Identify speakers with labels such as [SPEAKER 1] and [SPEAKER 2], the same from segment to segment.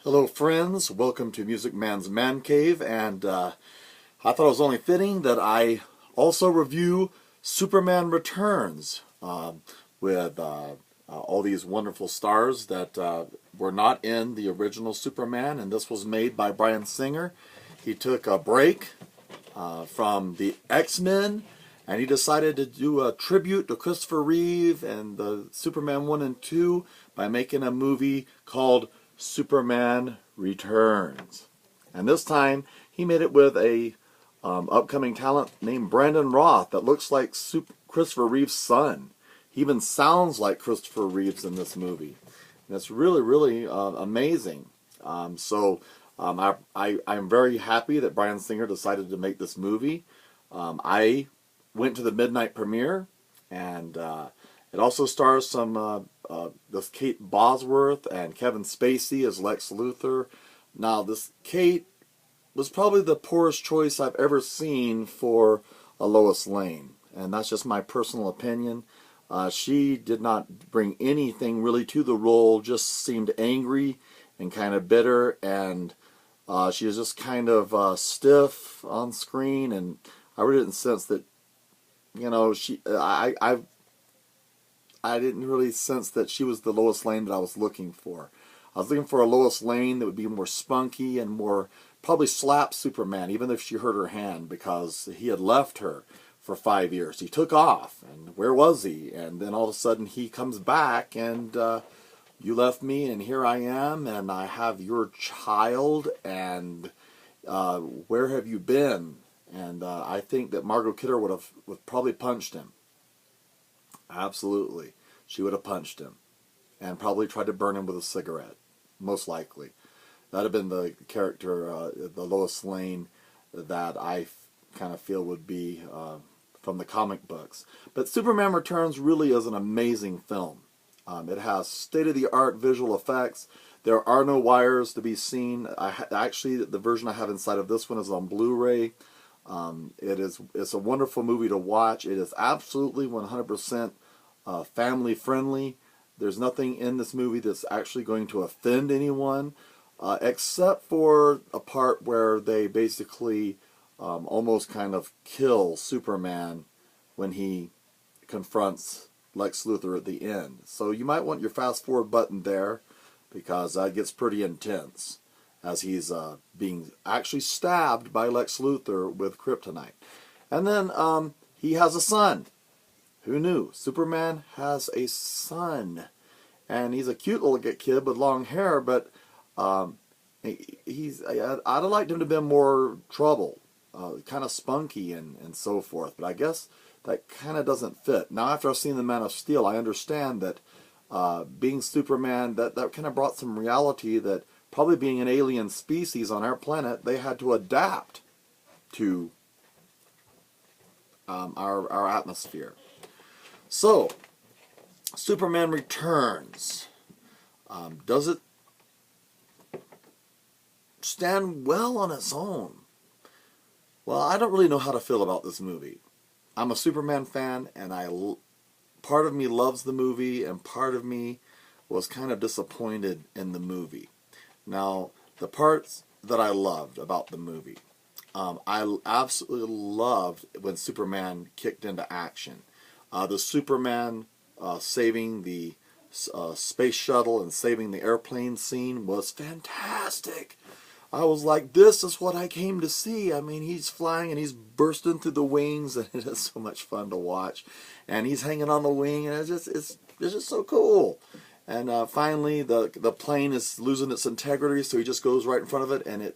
[SPEAKER 1] Hello friends, welcome to Music Man's Man Cave, and I thought it was only fitting that I also review Superman Returns with all these wonderful stars that were not in the original Superman, and this was made by Bryan Singer. He took a break from the X-Men, and he decided to do a tribute to Christopher Reeve and the Superman 1 and 2 by making a movie called Superman Returns. And this time he made it with a upcoming talent named Brandon Routh that looks like Christopher Reeve's son. He even sounds like Christopher Reeves in this movie. And it's really amazing. I'm very happy that Bryan Singer decided to make this movie. I went to the midnight premiere, and it also stars this Kate Bosworth and Kevin Spacey as Lex Luthor. Now, this Kate was probably the poorest choice I've ever seen for a Lois Lane, and that's just my personal opinion. She did not bring anything really to the role, just seemed angry and kind of bitter, and she was just kind of stiff on screen, and I really didn't sense that, you know, I didn't really sense that she was the Lois Lane that I was looking for. I was looking for a Lois Lane that would be more spunky and more probably slap Superman, even if she hurt her hand, because he had left her for 5 years. He took off, and where was he? And then all of a sudden he comes back, and you left me, and here I am, and I have your child, and where have you been? And I think that Margot Kidder would probably punched him. Absolutely. She would have punched him and probably tried to burn him with a cigarette, most likely. That would have been the character, the Lois Lane, that I kind of feel would be from the comic books. But Superman Returns really is an amazing film. It has state-of-the-art visual effects. There are no wires to be seen. Actually, the version I have inside of this one is on Blu-ray. It's a wonderful movie to watch. It is absolutely 100% family friendly. There's nothing in this movie that's actually going to offend anyone, except for a part where they basically almost kind of kill Superman when he confronts Lex Luthor at the end. So you might want your fast forward button there, because that gets pretty intense as he's being actually stabbed by Lex Luthor with kryptonite. And then he has a son. Who knew? Superman has a son. And he's a cute little kid with long hair, but I'd have liked him to have been more trouble, kind of spunky and so forth. But I guess that kind of doesn't fit. Now, after I've seen The Man of Steel, I understand that being Superman, that kind of brought some reality that probably being an alien species on our planet, they had to adapt to our atmosphere. So, Superman Returns. Does it stand well on its own? Well, I don't really know how to feel about this movie. I'm a Superman fan, and part of me loves the movie, and part of me was kind of disappointed in the movie. Now, the parts that I loved about the movie, I absolutely loved when Superman kicked into action. The Superman saving the space shuttle and saving the airplane scene was fantastic. I was like, this is what I came to see. I mean, he's flying and he's bursting through the wings, and it is so much fun to watch. And he's hanging on the wing, and it's just so cool. And finally, the plane is losing its integrity, so he just goes right in front of it, and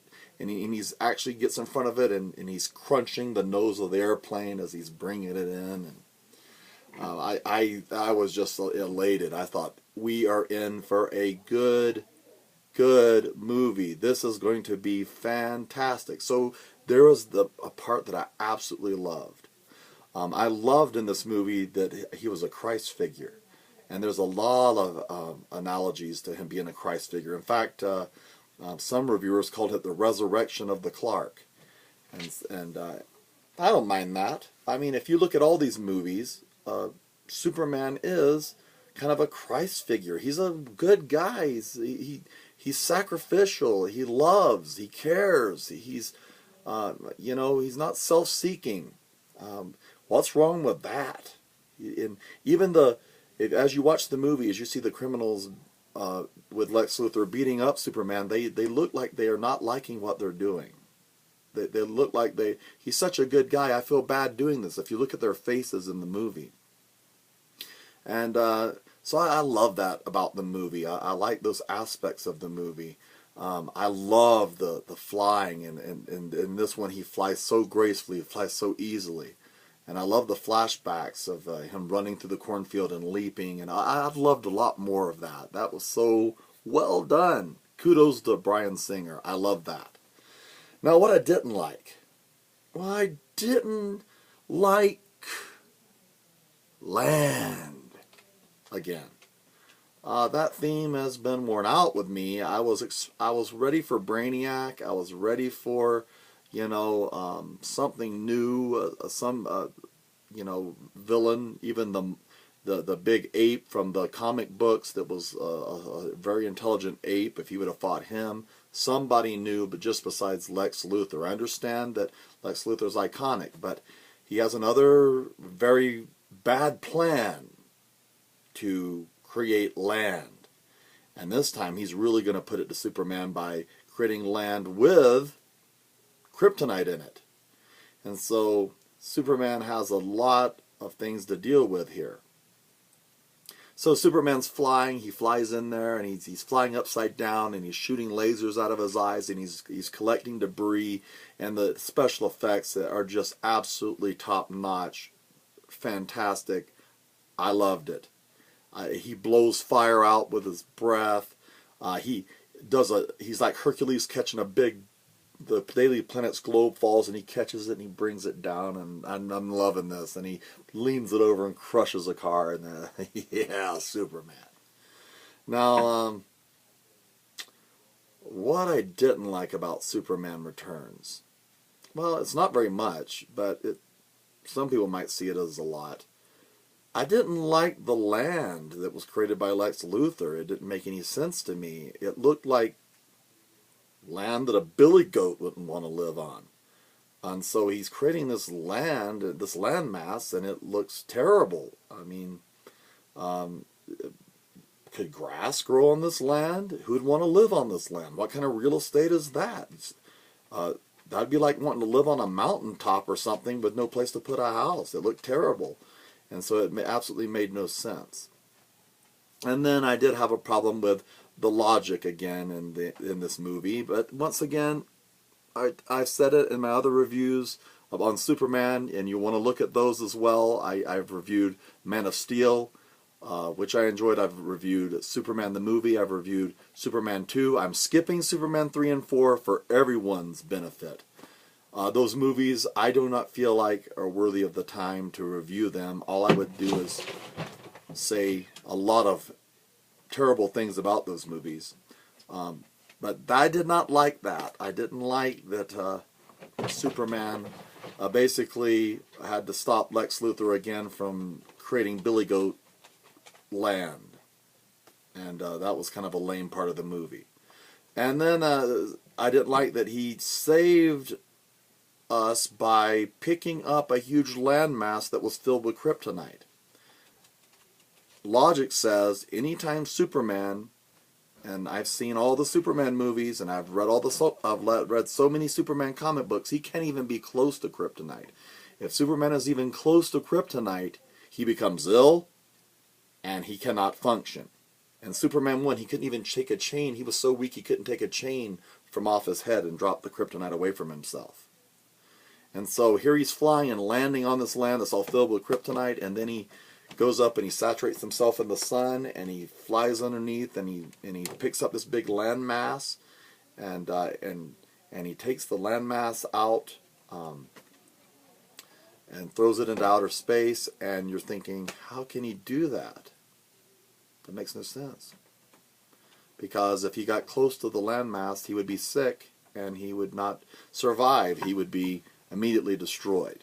[SPEAKER 1] he's actually gets in front of it, and he's crunching the nose of the airplane as he's bringing it in. And I was just elated. I thought, we are in for a good movie. This is going to be fantastic. So there was a part that I absolutely loved. I loved in this movie that he was a Christ figure. And there's a lot of analogies to him being a Christ figure. In fact, some reviewers called it the resurrection of the Clark. And I don't mind that. I mean, if you look at all these movies, Superman is kind of a Christ figure. He's a good guy. He's sacrificial. He loves. He cares. He's he's not self-seeking. What's wrong with that? And even as you watch the movie, as you see the criminals with Lex Luthor beating up Superman, they look like they are not liking what they're doing. They look like he's such a good guy. I feel bad doing this. If you look at their faces in the movie. And so I love that about the movie. I like those aspects of the movie. I love the flying, and in this one he flies so gracefully, he flies so easily. And I love the flashbacks of him running through the cornfield and leaping, and I've loved a lot more of that. That was so well done. Kudos to Bryan Singer. I love that. Now, what I didn't like. Well, I didn't like land again. That theme has been worn out with me. I was ready for Brainiac. I was ready for, something new, some villain. Even the big ape from the comic books that was a very intelligent ape. If you would have fought him, somebody new, but just besides Lex Luthor. I understand that Lex Luthor is iconic, but he has another very bad plan to create land. And this time he's really going to put it to Superman by creating land with kryptonite in it. And so Superman has a lot of things to deal with here. So Superman's flying, he flies in there, and he's flying upside down, and he's shooting lasers out of his eyes, and he's collecting debris, and the special effects are just absolutely top-notch, fantastic. I loved it. He blows fire out with his breath. He's like Hercules catching the Daily Planet's globe falls, and he catches it and he brings it down, and I'm loving this. And he leans it over and crushes a car, and yeah, Superman. Now, what I didn't like about Superman Returns, well, it's not very much, but some people might see it as a lot. I didn't like the land that was created by Lex Luthor. It didn't make any sense to me. It looked like land that a billy goat wouldn't want to live on. And so he's creating this landmass, and it looks terrible. I mean, could grass grow on this land? Who'd want to live on this land? What kind of real estate is that? That'd be like wanting to live on a mountaintop or something with no place to put a house. It looked terrible. And so it absolutely made no sense. And then I did have a problem with the logic again in this movie. But once again, I've said it in my other reviews on Superman, and you want to look at those as well. I've reviewed Man of Steel, which I enjoyed. I've reviewed Superman the movie. I've reviewed Superman 2. I'm skipping Superman 3 and 4 for everyone's benefit. Those movies I do not feel like are worthy of the time to review them. All I would do is say a lot of terrible things about those movies. But I did not like that. I didn't like that Superman basically had to stop Lex Luthor again from creating Billy Goat land. And that was kind of a lame part of the movie. And then I didn't like that he saved us by picking up a huge landmass that was filled with kryptonite. Logic says anytime Superman, and I've seen all the Superman movies, and I've read read so many Superman comic books, he can't even be close to kryptonite. If Superman is even close to kryptonite, he becomes ill, and he cannot function. And Superman 1, he couldn't even take a chain. He was so weak he couldn't take a chain from off his head and drop the kryptonite away from himself. And so here he's flying and landing on this land that's all filled with kryptonite, and then he goes up and he saturates himself in the sun, and he flies underneath, and he picks up this big landmass, and he takes the landmass out and throws it into outer space, and you're thinking, how can he do that? That makes no sense. Because if he got close to the landmass, he would be sick, and he would not survive. He would be immediately destroyed.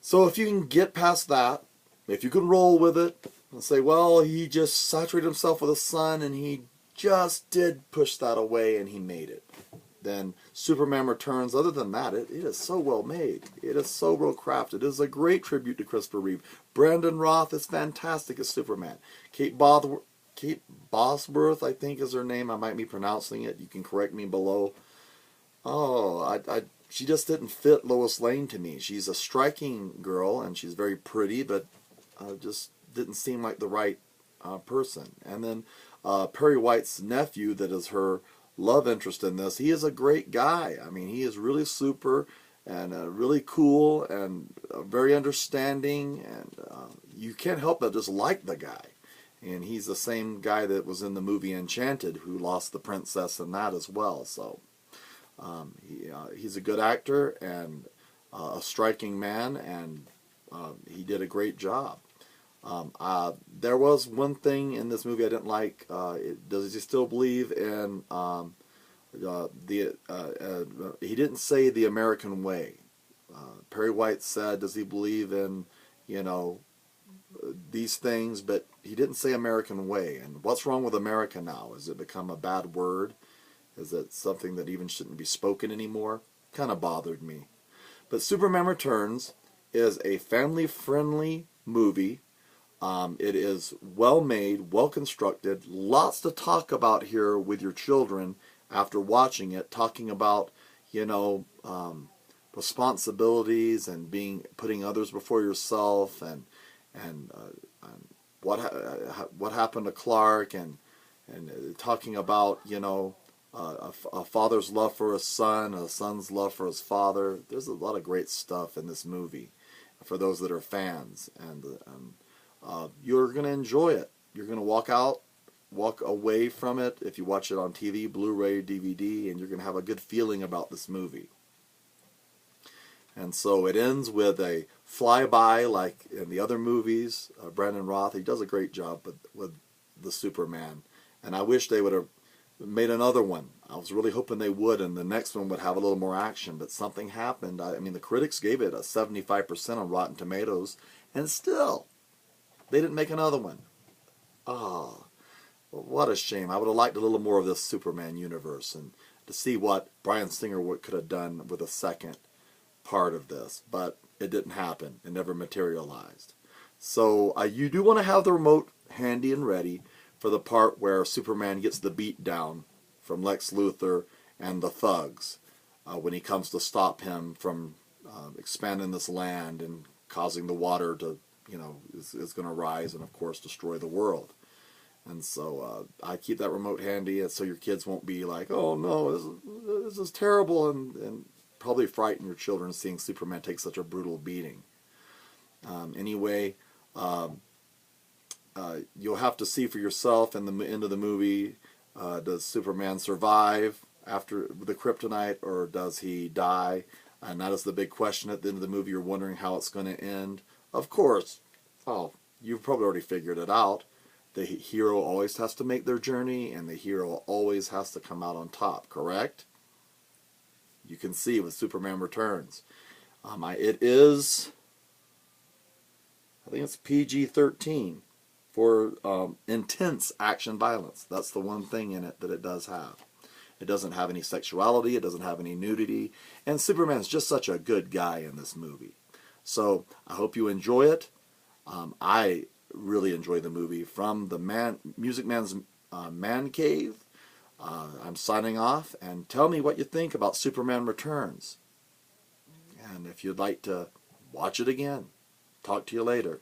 [SPEAKER 1] So if you can get past that, if you can roll with it and say, well, he just saturated himself with the sun and he just did push that away and he made it, then Superman Returns, other than that, it is so well made. It is so well crafted. It is a great tribute to Christopher Reeve. Brandon Routh is fantastic as Superman. Kate Bosworth, I think is her name. I might be pronouncing it. You can correct me below. Oh, she just didn't fit Lois Lane to me. She's a striking girl, and she's very pretty, but just didn't seem like the right person. And then Perry White's nephew, that is her love interest in this, he is a great guy. I mean, he is really super and really cool and very understanding, and you can't help but just like the guy. And he's the same guy that was in the movie Enchanted, who lost the princess in that as well. So he's a good actor and a striking man, and he did a great job. There was one thing in this movie I didn't like. Does he still believe in he didn't say the American way. Perry White said, does he believe in, these things, but he didn't say American way. And what's wrong with America now? Has it become a bad word? Is it something that even shouldn't be spoken anymore? Kind of bothered me. But Superman Returns is a family-friendly movie. It is well made, well constructed, lots to talk about here with your children after watching it, talking about, responsibilities and putting others before yourself, and what happened to Clark, and talking about, a father's love for his son, a son's love for his father. There's a lot of great stuff in this movie for those that are fans, and you're going to enjoy it. You're going to walk away from it if you watch it on TV, Blu-ray, DVD, and you're going to have a good feeling about this movie. And so it ends with a flyby like in the other movies. Brandon Routh, he does a great job with the Superman. And I wish they would have made another one. I was really hoping they would, and the next one would have a little more action. But something happened. I mean, the critics gave it a 75% on Rotten Tomatoes, and still, they didn't make another one. Ah, what a shame. I would have liked a little more of this Superman universe, and to see what Bryan Singer could have done with a second part of this, but it didn't happen. It never materialized. So you do want to have the remote handy and ready for the part where Superman gets the beat down from Lex Luthor and the thugs when he comes to stop him from expanding this land and causing the water to, is going to rise and, of course, destroy the world. And so I keep that remote handy so your kids won't be like, oh no, this is terrible, and probably frighten your children seeing Superman take such a brutal beating. Anyway, you'll have to see for yourself in the end of the movie, does Superman survive after the kryptonite, or does he die? And that is the big question at the end of the movie. You're wondering how it's going to end. Of course, you've probably already figured it out. The hero always has to make their journey, and the hero always has to come out on top, correct? You can see with Superman Returns. It is, I think it's PG-13 for intense action violence. That's the one thing in it that it does have. It doesn't have any sexuality. It doesn't have any nudity. And Superman's just such a good guy in this movie. So I hope you enjoy it. I really enjoy the movie. From the Music Man's Man Cave, I'm signing off, and tell me what you think about Superman Returns. And if you'd like to watch it again, talk to you later.